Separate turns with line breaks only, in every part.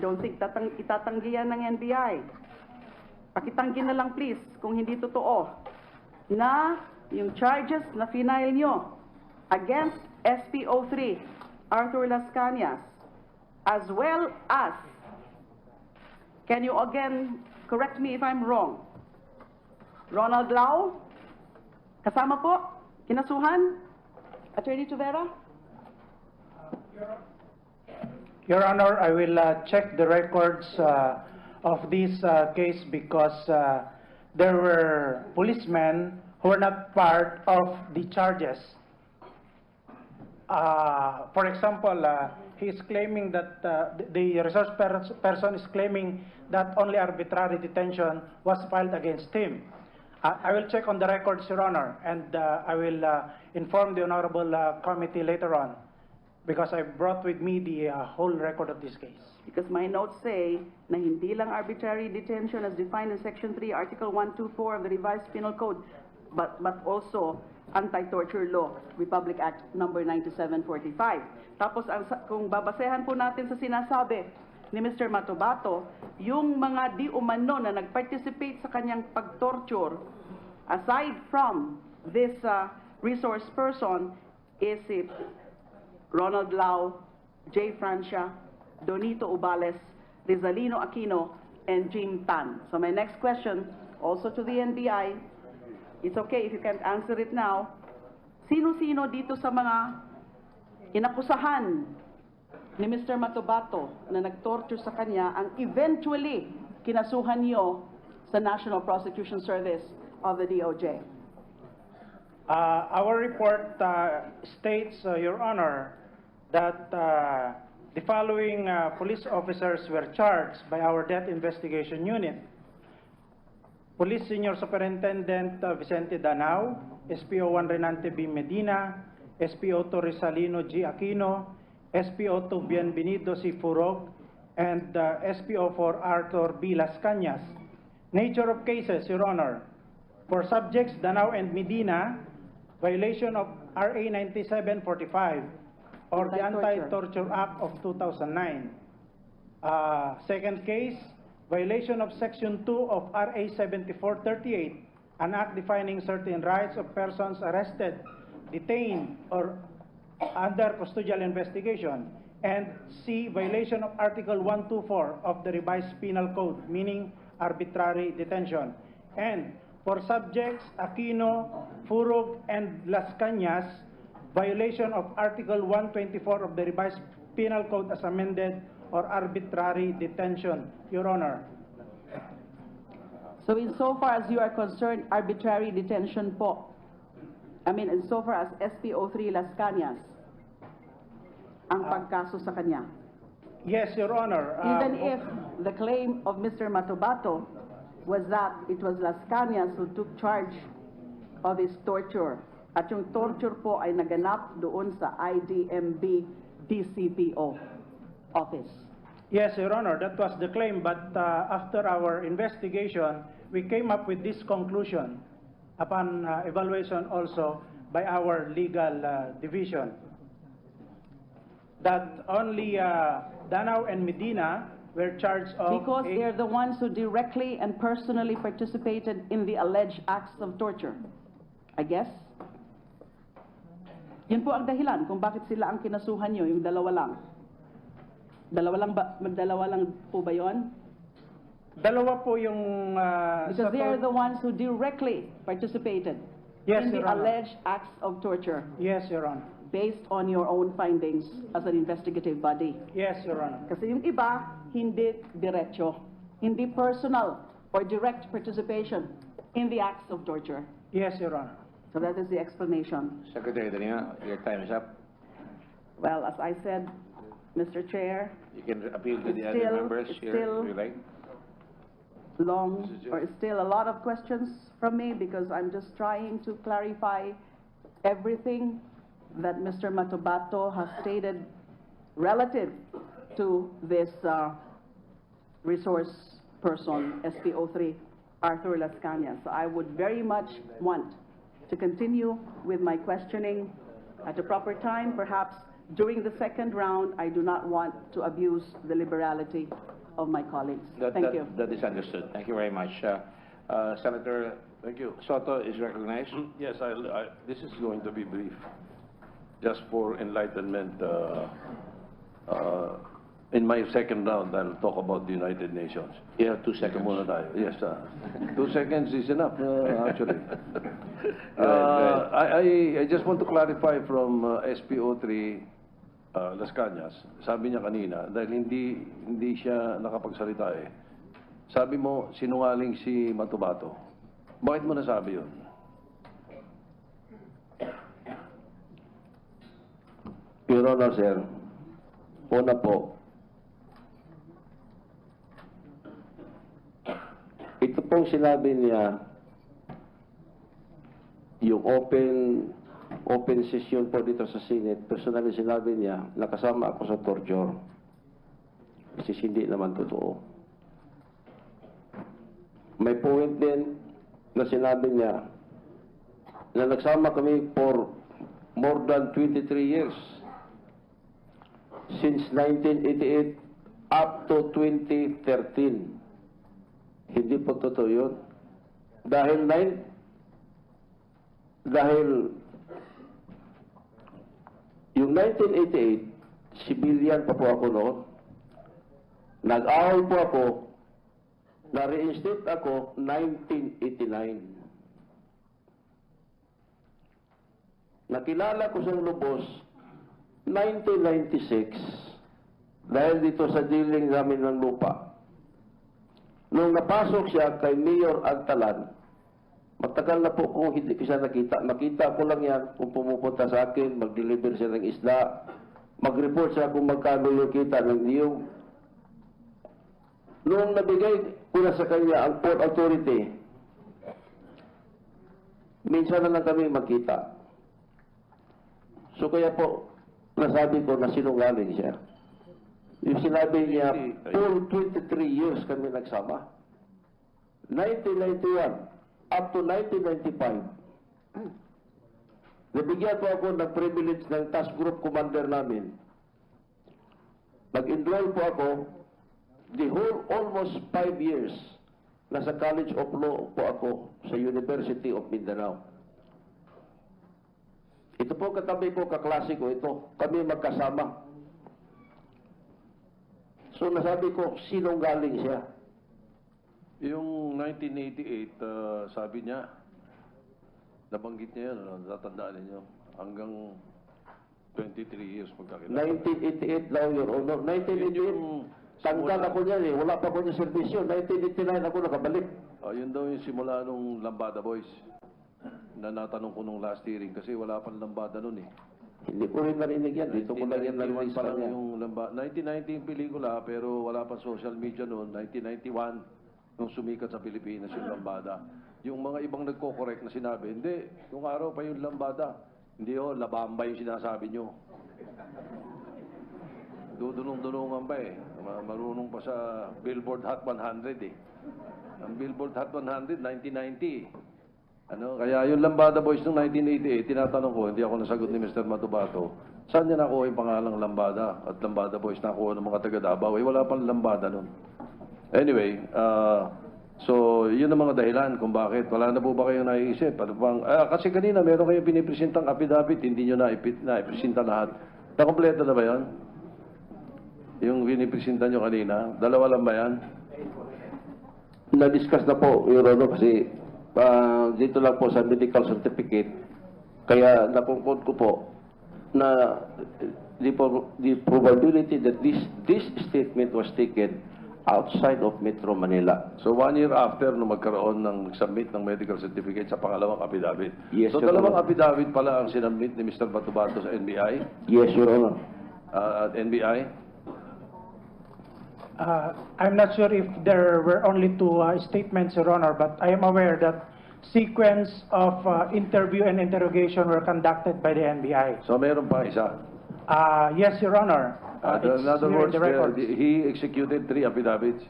don't think itatanggi yan ng NBI. Pakitanggi na lang please kung hindi totoo na yung charges na final nyo against SPO3, Arthur Las Cañas, as well as, can you again correct me if I'm wrong, Ronald Lau, kasama po, kinasuhan, Attorney Tuvera?
Your Honor, I will check the records of this case because there were policemen who were not part of the charges. For example, he is claiming that the resource person is claiming that only arbitrary detention was filed against him. I will check on the records, Your Honor, and I will inform the Honorable Committee later on, because I brought with me the whole record of this case.
Because my notes say na hindi lang arbitrary detention as defined in Section 3, Article 124 of the Revised Penal Code, but also Anti-Torture Law, Republic Act number 9745. Tapos kung babasehan po natin sa sinasabi ni Mr. Matobato, yung mga di umano na nag-participate sa kanyang pag-torture, aside from this resource person, is it Ronald Lau, Jay Francia, Donito Ubales, Rizalino Aquino, and Jim Tan. So my next question, also to the NBI, it's okay if you can't answer it now, sino-sino dito sa mga inakusahan ni Mr. Matobato na nag-torture sa kanya ang eventually kinasuhan niyo sa National Prosecution Service of the DOJ?
Our report states, Your Honor, that the following police officers were charged by our Death Investigation Unit. Police Senior Superintendent Vicente Danao, SPO1 Renante B. Medina, SPO2 Rizalino G. Aquino, SPO2 Bienvenido C. Furog, and SPO4 Arthur B. Las Cañas. Nature of cases, Your Honor. For subjects Danao and Medina, violation of RA 9745 or the Anti-Torture Act of 2009. Second case, violation of Section 2 of RA 7438, an act defining certain rights of persons arrested, detained, or under custodial investigation. And C, violation of Article 124 of the Revised Penal Code, meaning arbitrary detention. And for subjects Aquino, Furog, and Las Cañas, violation of Article 124 of the Revised Penal Code as amended, or arbitrary detention, Your Honor.
So insofar as you are concerned, arbitrary detention po, insofar as SPO3 Las Cañas, ang pagkaso sa kanya.
Yes, Your Honor.
Even if the claim of Mr. Matobato was that it was Las Cañas who took charge of his torture, at yung torture po ay naganap doon sa IDMB DCPO office.
Yes, Your Honor, that was the claim, but after our investigation, we came up with this conclusion upon evaluation also by our legal division, that only Danao and Medina were charged of...
Because they're the ones who directly and personally participated in the alleged acts of torture, I guess. Yun po ang dahilan kung bakit sila ang kinasuhan nyo, yung dalawa lang. Dalawa lang po ba yun?
Dalawa po yung...
Because they are the ones who directly participated in the alleged acts of torture.
Yes, Your Honor.
Based on your own findings as an investigative body.
Yes, Your Honor.
Kasi yung iba, hindi diretso, hindi personal or direct participation in the acts of torture.
Yes, Your Honor.
So that is the explanation.
Secretary Danina, your time is up.
Well, as I said, Mr. Chair,
You can appeal to the
It's
other
still-
members
it's
here
still-
if you like.
still a lot of questions from me because I'm just trying to clarify everything that Mr. Matobato has stated relative to this resource person, SPO3, Arthur Las Cañas. So I would very much want to continue with my questioning at a proper time. Perhaps during the second round, I do not want to abuse the liberality of my colleagues.
That-
Thank
that-
you.
That is understood. Thank you very much. Senator
Thank you.
Soto is recognized.
Yes, this is going to be brief, just for enlightenment. In my second round, I'll talk about the United Nations.
You have 2
Ito
seconds.
muna tayo. Yes, 2 seconds is enough, actually.
Go ahead.
I just want to clarify from SPO3 Las Cañas. Sabi niya kanina, dahil hindi siya nakapagsalita eh. Sabi mo, sinungaling si Matubato. Bakit mo nasabi yun?
Your Honor, sir, una po, ito pong sinabi niya, yung open session po dito sa Senate, personally sinabi niya, nakasama ako sa torture. Kasi hindi naman totoo. May point din na sinabi niya na nagsama kami for more than 23 years. Since 1988 up to 2013. Hindi po totoo yun. Dahil yung 1988, civilian pa po ako noon. Nag-away po ako, na-reinstate ako 1989. Nakilala ko siyang lubos 1996 dahil dito sa dealing namin ng lupa. Nung napasok siya kay Mayor Agtalan, matagal na po kung hindi ko siya nakita. Makita ko lang yan kung pumupunta sa akin, mag-deliver siya ng isda, mag-report siya kung magkano yung kita ng niyong. Nung nabigay ko na sa kanya ang Port Authority, minsan na lang kami magkita. So kaya po, nasabi ko na sinungaling siya. Yung sinabi niya, full 23 years kami nagsama. 1991 up to 1995. Nabigyan po ako ng privilege ng task group commander namin. Nag-enroll po ako the whole almost 5 years. Nasa College of Law po ako sa University of Mindanao. Ito po katabi ko, kaklase ko ito. Kami magkasama. So nasabi ko, sinungaling siya.
Yung 1988, sabi niya, nabanggit niya yan, natandaan ninyo, hanggang 23 years magkakilala.
1988 daw, Your Honor. 1988, tanggal ako niyan eh. Wala pa ako ng servisyo. 1989 ako nakabalik.
Yun daw yung simula nung Lambada Boys, na natanong ko nung last hearing, kasi wala pang Lambada nun eh.
Hindi ko rin narinig yan. Dito ko lang yan narinig
pa
sa
lang
kanya.
yung Lambada. 1990 yung pelikula, pero wala pang social media noon. 1991, nung sumikat sa Pilipinas yung Lambada. Yung mga ibang nagko-correct na sinabi, hindi, yung araw pa yung Lambada. Hindi oh, Labamba yung sinasabi nyo. Dudunong-dunungan pa eh. Marunong pa sa Billboard Hot 100 eh. Ang Billboard Hot 100, 1990. Ano, kaya yung Lambada Boys noong 1988, tinatanong ko, hindi ako nasagot ni Mr. Matubato, saan niya nakuha yung pangalang Lambada? At Lambada Boys nakuha ng mga taga Davao. Eh, wala pang Lambada noon. Anyway, so yun ang mga dahilan kung bakit. Wala na po ba kayong naiisip? Ano bang, kasi kanina meron kayong pinipresentang affidavit, hindi nyo naipresenta lahat. Nakompleto na ba yan? Yung pinipresenta nyo kanina? Dalawa lang ba yan?
Na-discuss na po, Your Honor, kasi dito lang po sa medical certificate. Kaya napungkod ko po na the probability that this statement was taken outside of Metro Manila.
So 1 year after nung magkaroon ng submit ng medical certificate sa pangalawang affidavit.
Yes,
So
Your
dalawang
Honor.
affidavit pala ang sinubmit ni Mr. Batubato sa NBI.
Yes, Your Honor.
At NBI.
I'm not sure if there were only two statements, Your Honor, but I am aware that sequence of interview and interrogation were conducted by the NBI.
So meron pa isa.
Yes, Your Honor. It's
In other
here in
words,
the records.
he executed 3 affidavits.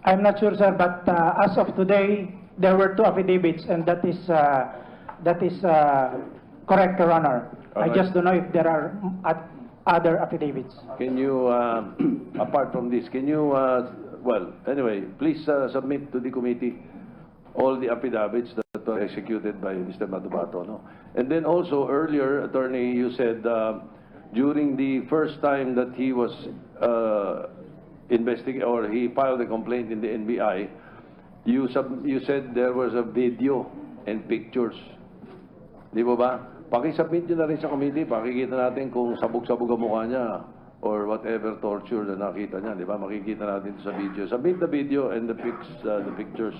I'm not sure, sir, but as of today, there were 2 affidavits, and that is correct, Your Honor. I
Alright.
just don't know if there are other affidavits.
Can you, apart from this, can you, well, anyway, please submit to the committee all the affidavits that were executed by Mr. Matubato, no? And then also, earlier, Attorney, you said during the first time that he was or he filed a complaint in the NBI, you said there was a video and pictures. Di ba ba? Pakisubmit nyo na rin sa committee, pakikita natin kung sabog-sabog ang mukha niya or whatever torture na nakita niya, di ba? Makikita natin sa video. Submit the video and the pictures.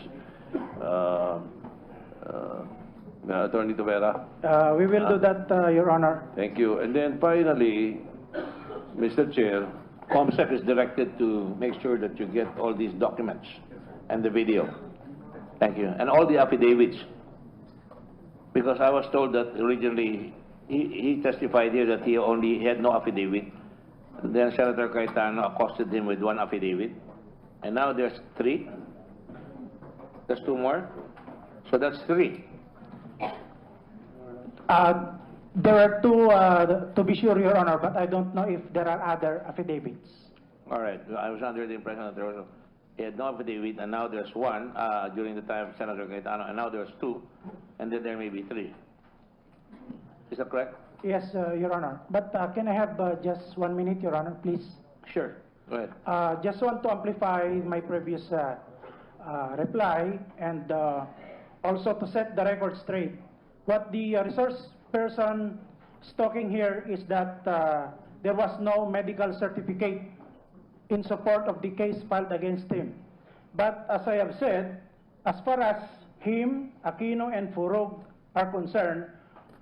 Attorney Tobera.
We will do that, Your Honor.
Thank you. And then finally, Mr. Chair,
COMSEC is directed to make sure that you get all these documents and the video. Thank you. And all the affidavits. Because I was told that originally, he testified here that he had no affidavit. And then Senator Cayetano accosted him with one affidavit. And now there's 3. There's 2 more. So that's 3.
There are 2, to be sure, Your Honor, but I don't know if there are other affidavits.
All right. I was under the impression that there was he had no affidavit, and now there's 1 during the time of Senator Cayetano, and now there's 2, and then there may be 3. Is that correct?
Yes, Your Honor. But can I have just 1 minute, Your Honor, please?
Sure. Go ahead.
Just want to amplify my previous reply and also to set the record straight. What the resource person is talking here is that there was no medical certificate in support of the case filed against him. But as I have said, as far as him, Aquino, and Furog are concerned,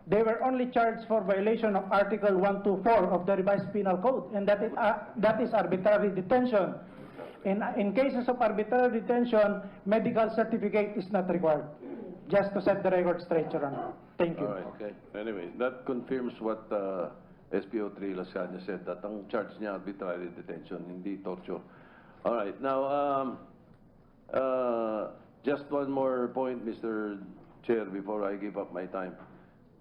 they were only charged for violation of Article 124 of the Revised Penal Code, and that is arbitrary detention. In cases of arbitrary detention, medical certificate is not required. Just to set the record straight, Your Honor. Thank you.
all right, okay. Anyway, that confirms what SPO3 Lasagna said, that ang charge niya arbitrary detention, hindi torture. All right, now, just one more point, Mr. Chair, before I give up my time.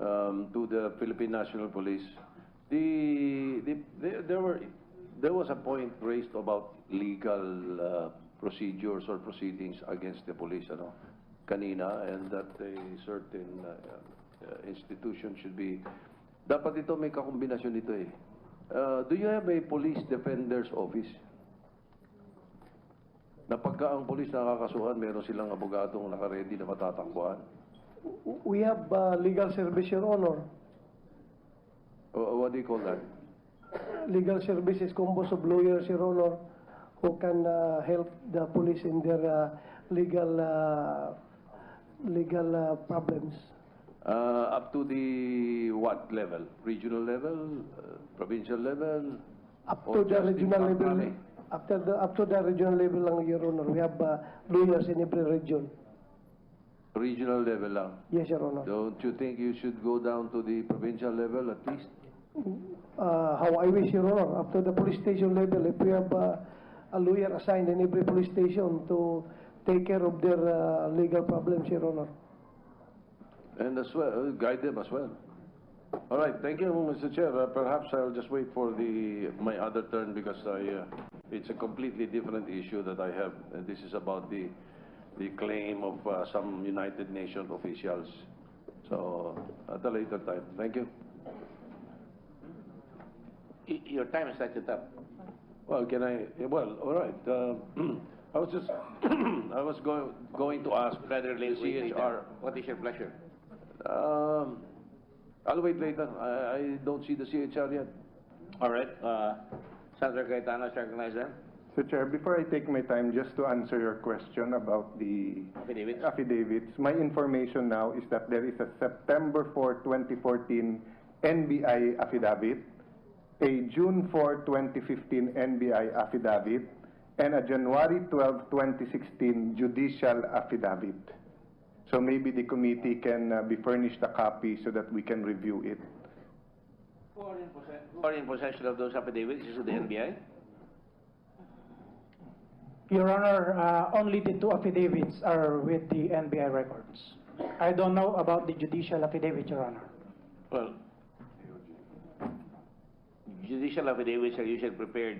To the Philippine National Police, there was a point raised about legal procedures or proceedings against the police, ano, kanina, and that a certain institution should be. Dapat ito may kakombinasyon ito eh. Do you have a police defender's office? Na pagka ang police nakakasuhan, meron silang abogadong naka-ready na matatakbuhan?
We have legal service, Your Honor.
What do you call that?
Legal service is composed of lawyers, Your Honor, who can help the police in their legal problems.
Up to the what level? Regional level? Provincial level?
Up
Or
to the
just in
regional level.
Pampanga?
Up to the regional level lang, Your Honor. We have lawyers in every region.
Regional level lang.
Yes, Your Honor.
Don't you think you should go down to the provincial level at least?
How I wish, Your Honor, up to the police station level, if we have a lawyer assigned in every police station to take care of their legal problems, Your Honor.
And as well, guide them as well. All right, thank you, Mr. Chair. Perhaps I'll just wait for my other turn because it's a completely different issue that I have. And this is about the claim of some United Nations officials. So, at a later time. Thank you.
Your time is set up.
Well, well, all right. I was just, I was going to ask
Rather late,
CHR.
what is your pleasure?
I'll wait later. I don't see the CHR yet.
All right. Senator Cayetano is recognized then.
So, Chair, before I take my time, just to answer your question about the
Affidavits.
affidavits, my information now is that there is a September 4, 2014 NBI affidavit, a June 4, 2015 NBI affidavit, and a January 12, 2016 judicial affidavit. So maybe the committee can be furnished a copy so that we can review it.
Who are in possession of those affidavits? Is it the NBI?
Your Honor, only the 2 affidavits are with the NBI records. I don't know about the judicial affidavit, Your Honor.
Well, judicial affidavits are usually prepared